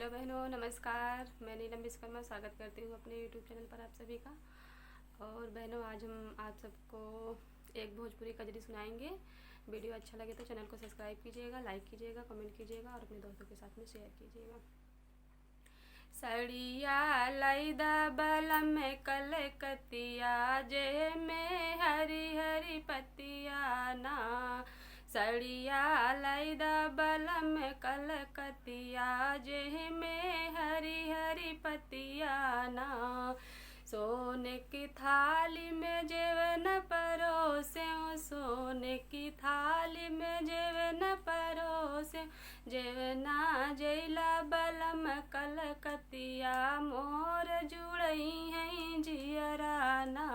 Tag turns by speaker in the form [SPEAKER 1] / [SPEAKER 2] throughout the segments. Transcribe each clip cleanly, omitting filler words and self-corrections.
[SPEAKER 1] Hello बहनों, नमस्कार। मैं नीलम विश्वकर्मा स्वागत करती हूँ अपने यूट्यूब चैनल पर आप सभी का। और बहनों, आज हम आप सबको एक भोजपुरी कजरी सुनाएंगे। वीडियो अच्छा लगे तो चैनल को सब्सक्राइब कीजिएगा, लाइक कीजिएगा, कमेंट कीजिएगा और अपने दोस्तों के साथ में शेयर कीजिएगा। सड़िया लैदा बलम में कलकतिया जे में हरी हरी पतिया ना। सड़िया लैदा बलम में कलकतिया जे में हरी हरी पतिया ना। सोने की थाली में जेवन परोसे, सोने की थाली में जेवन परोसे, जेवना जैला बलम कलकतिया मोर जुड़ई है जियराना।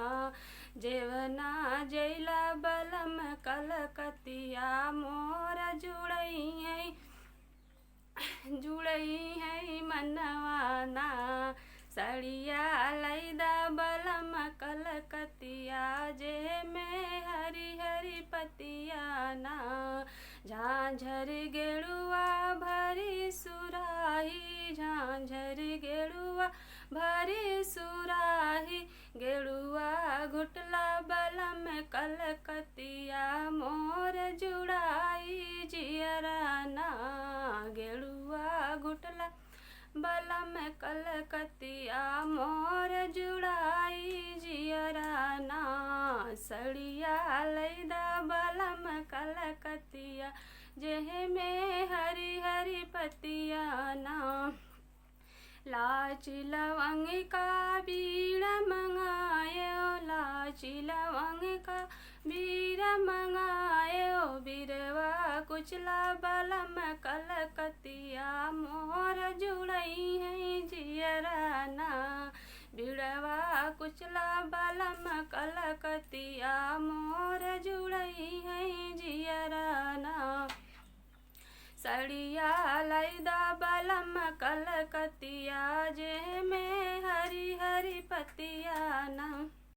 [SPEAKER 1] जेवना जैला बलम कलकतिया मोर जुड़ई है मनवाना। सड़िया लैदा बलम कलकतिया जे में हरी हरी पतिया ना। झांझर गेड़ुआ भरी सुराही, झांझर गेड़ुआ भरी सुराही, गेड़ुआ घुटला बलम कलकतिया मोर जुड़ाई जियराना। गेड़ुआ घुटला बलम कलकतिया मोर जुड़ाई जियराना। सड़िया लैदा बलम कलकतिया जेह में हरी हरी पतिया ना। लाची लवंग का बीड़ा मंगायो, लाची लवंग का बीड़ा मंगायो, बिरवा कुचला बलम कलकतिया मोर जुड़ई है जियराना। बिड़वा कुचला बलम कलकतिया मोर जुड़ई है जियराना। सड़िया लैदा बलम कलकतिया जे में हरी हरी पतिया ना।